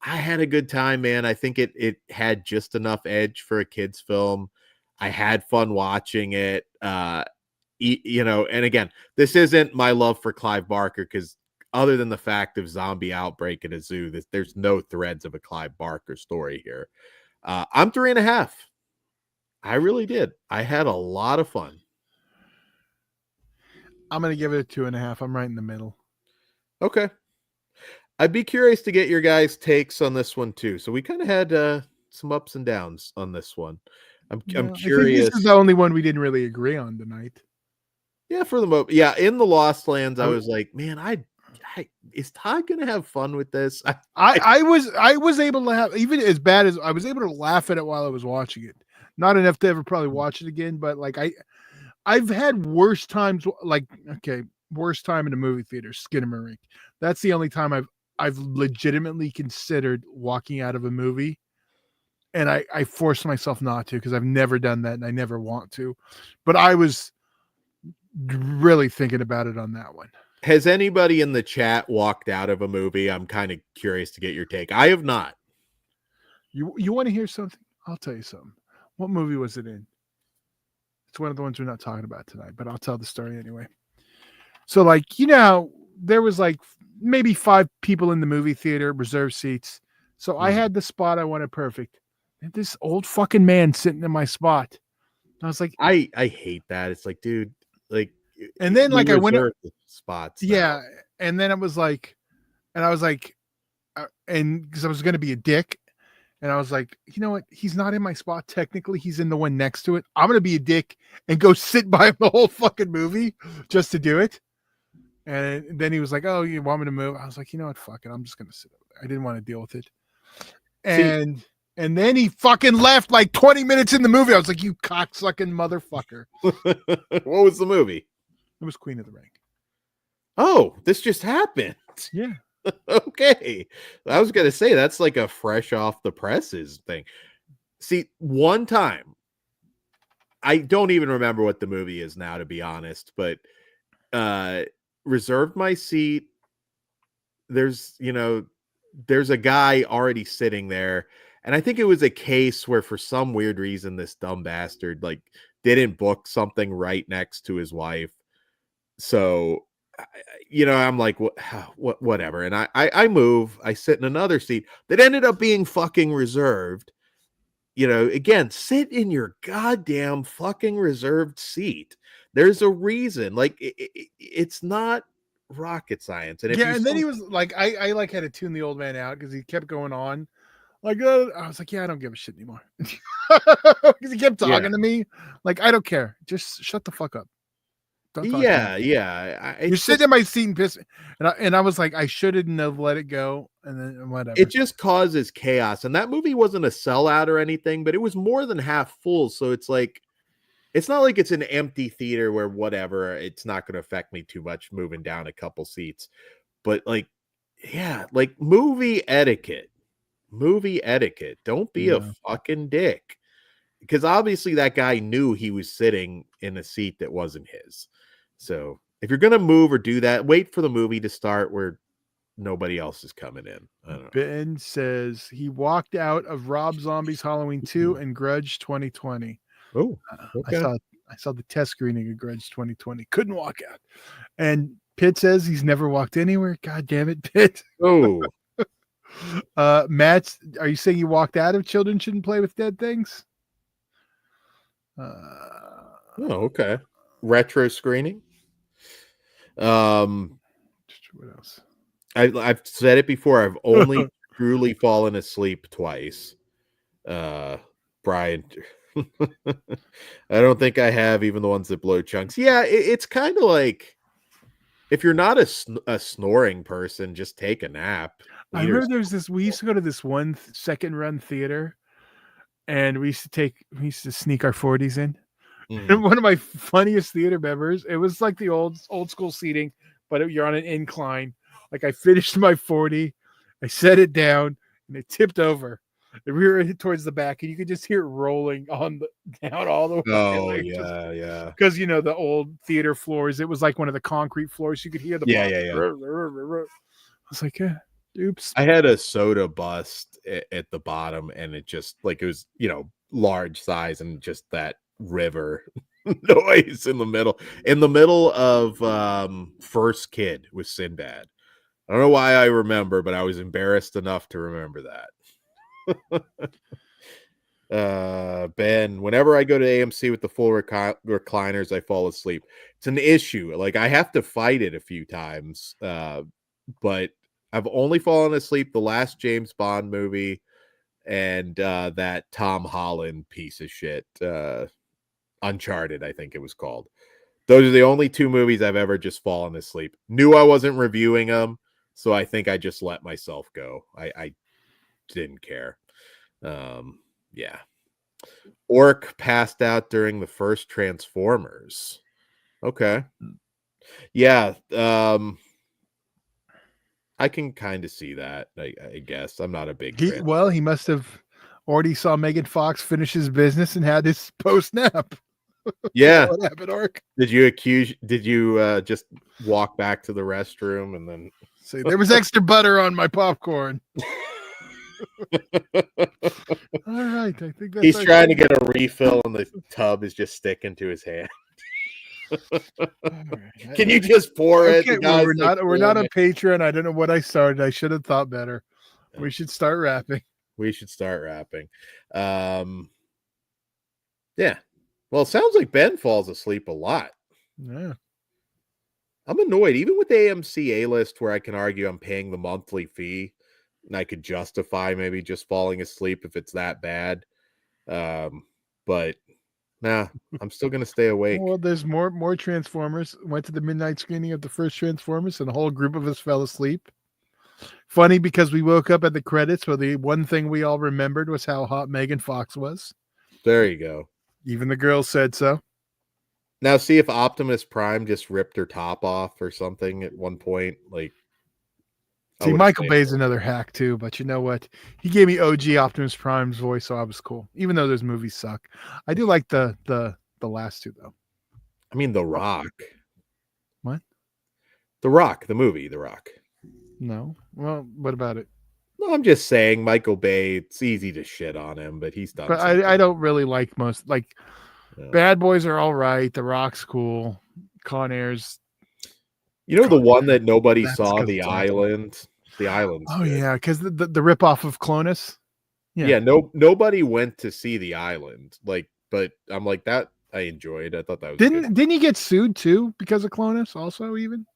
I had a good time, man. I think it had just enough edge for a kid's film. I had fun watching it. And again, this isn't my love for Clive Barker because other than the fact of zombie outbreak at a zoo, there's no threads of a Clive Barker story here. I'm 3.5. I really did. I had a lot of fun. I'm going to give it a 2.5. I'm right in the middle. Okay. I'd be curious to get your guys' takes on this one too. So we kind of had some ups and downs on this one. I'm curious. I think this is the only one we didn't really agree on tonight. Yeah, for the moment. Yeah, in the Lost Lands, I was like, man, is Todd gonna have fun with this? I was able to have, even as bad as I was able to laugh at it while I was watching it. Not enough to ever probably watch it again, but like I've had worse times. Like, okay, worst time in a movie theater, Skinamarink. That's the only time I've legitimately considered walking out of a movie, and I forced myself not to because I've never done that and I never want to. But I was really thinking about it on that one. Has anybody in the chat walked out of a movie? I'm kind of curious to get your take. I have not. You want to hear something? I'll tell you something. What movie was it in? It's one of the ones we're not talking about tonight, but I'll tell the story anyway. So, like, you know, there was like maybe 5 people in the movie theater, reserved seats. So I had the spot I wanted perfect. And this old fucking man sitting in my spot. I was like, I hate that. It's like, dude, like, and then like I went up spots. Yeah. And then it was like, and I was like, and because I was going to be a dick. And I was like, you know what? He's not in my spot. Technically, he's in the one next to it. I'm going to be a dick and go sit by him the whole fucking movie just to do it. And then he was like, oh, you want me to move? I was like, you know what? Fuck it. I'm just going to sit over there. I didn't want to deal with it. And then he fucking left like 20 minutes in the movie. I was like, you cocksucking motherfucker. What was the movie? It was Queen of the Ring. Oh, this just happened. Yeah. Okay. I was going to say that's like a fresh off the presses thing. See, one time, I don't even remember what the movie is now, to be honest, but reserved my seat. There's a guy already sitting there. And I think it was a case where for some weird reason, this dumb bastard like didn't book something right next to his wife. So, I'm like, whatever. And I move, I sit in another seat that ended up being fucking reserved. Again, sit in your goddamn fucking reserved seat. There's a reason. Like, it's not rocket science. And and then he was like, I like had to tune the old man out because he kept going on. Like, I was like, yeah, I don't give a shit anymore. Because he kept talking to me. Like, I don't care. Just shut the fuck up. Don't talk to me. You're sitting in my seat and pissing. And I was like, I shouldn't have let it go. And then whatever. It just causes chaos. And that movie wasn't a sellout or anything, but it was more than half full. So it's like, it's not like it's an empty theater where whatever, it's not going to affect me too much moving down a couple seats. But like, yeah, like movie etiquette. Don't be a fucking dick. Because obviously that guy knew he was sitting in a seat that wasn't his. So if you're going to move or do that, wait for the movie to start where nobody else is coming in. I don't know. Ben says he walked out of Rob Zombie's Halloween 2 and Grudge 2020. Oh, okay. I saw the test screening of Grudge 2020. Couldn't walk out. And Pitt says he's never walked anywhere. God damn it, Pitt. Oh. Matt, are you saying you walked out of Children Shouldn't Play with Dead Things? Okay. Retro screening. What else? I've said it before. I've only truly fallen asleep twice. Brian, I don't think I have, even the ones that blow chunks. Yeah, it's kind of like if you're not a snoring person, just take a nap. I heard we used to go to this one second run theater, and we used to sneak our 40s in. Mm-hmm. And one of my funniest theater members, it was like the old school seating, but you're on an incline. Like, I finished my 40, I set it down, and it tipped over. And we were towards the back, and you could just hear it rolling down all the way. Oh, yeah. Because the old theater floors, it was like one of the concrete floors. You could hear the yeah. I was like, oops. I had a soda bust at the bottom, and it just like it was large size, and just that river noise in the middle of First Kid with Sinbad. I don't know why I remember, but I was embarrassed enough to remember that. Ben, whenever I go to AMC with the full recliners, I fall asleep. It's an issue. Like, I have to fight it a few times, but I've only fallen asleep the last James Bond movie and that Tom Holland piece of shit, Uncharted, I think it was called. Those are the only 2 movies I've ever just fallen asleep. Knew I wasn't reviewing them, so I think I just let myself go. I didn't care. Yeah. Orc passed out during the first Transformers. Okay. Yeah. I can kind of see that. I guess I'm not a big fan. Well, he must have already saw Megan Fox finish his business and had his post nap. Yeah. What happened, Orc? Did you just walk back to the restroom and then say there was extra butter on my popcorn? All right, I think that's he's trying to get a refill and the tub is just sticking to his hand. Right. Can you just pour it? Well, we're not a Patreon. I don't know what I started. I should have thought better. Yeah. We should start rapping. Yeah. Well, it sounds like Ben falls asleep a lot. Yeah. I'm annoyed, even with the AMC A-list, where I can argue I'm paying the monthly fee and I could justify maybe just falling asleep if it's that bad. But nah, I'm still gonna stay awake. Well, there's more Transformers. Went to the midnight screening of the first Transformers, and a whole group of us fell asleep. Funny because we woke up at the credits, where the one thing we all remembered was how hot Megan Fox was. There you go. Even the girls said so. Now, see if Optimus Prime just ripped her top off or something at one point. Like, see, Michael Bay's another hack too, but you know what? He gave me OG Optimus Prime's voice, so I was cool. Even though those movies suck, I do like the last 2 though. I mean, The Rock. What? The Rock, the movie, The Rock. No. Well, what about it? No, I'm just saying, Michael Bay. It's easy to shit on him, but he's done. But I don't really like most. Like, Bad Boys are all right. The Rock's cool. Con Air's. You know, the one that nobody saw, The Island. The Island. Oh good. Yeah, because the ripoff of Clonus. Yeah. Nobody went to see The Island. Like, but I'm like that. I enjoyed. I thought that was. Didn't he get sued too because of Clonus? Also, even.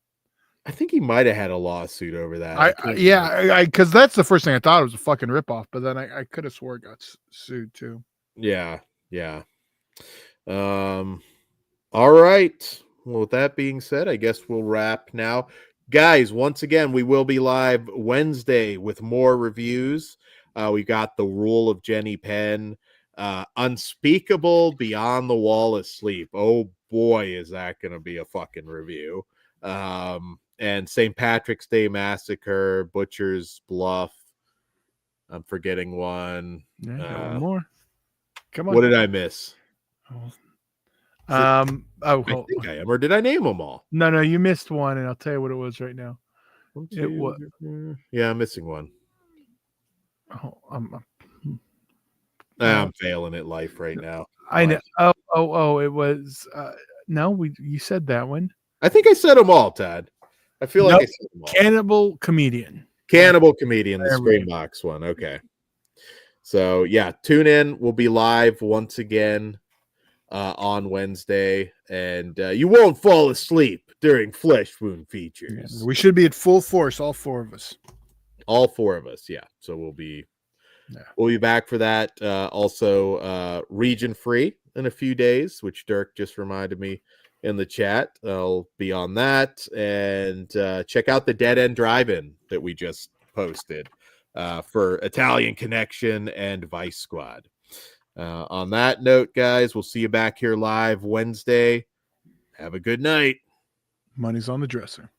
I think he might have had a lawsuit over that. Because that's the first thing I thought it was a fucking ripoff, but then I could have swore it got sued too. Yeah. All right. Well, with that being said, I guess we'll wrap now. Guys, once again, we will be live Wednesday with more reviews. We got The Rule of Jenny Penn, Unspeakable Beyond the Wall of Sleep. Oh boy, is that going to be a fucking review. And St. Patrick's Day Massacre, Butcher's Bluff. I'm forgetting one. Yeah, one more. Come on. What did I miss? I think I am, or did I name them all? No, you missed one, and I'll tell you what it was right now. Yeah, I'm missing one. I'm failing at life right now. I know. It was you said that one. I think I said them all, Todd. I feel like I said them all. Cannibal Comedian, the Screambox one. Okay. So yeah, tune in. We'll be live once again on Wednesday, and you won't fall asleep during Flesh Wound features. Yeah, we should be at full force, all 4 of us. All 4 of us, yeah. So we'll be back for that. Also, region free in a few days, which Dirk just reminded me in the chat. I'll be on that, and check out the Dead End Drive-In that we just posted for Italian Connection and Vice Squad. On that note, guys, we'll see you back here live Wednesday. Have a good night. Money's on the dresser.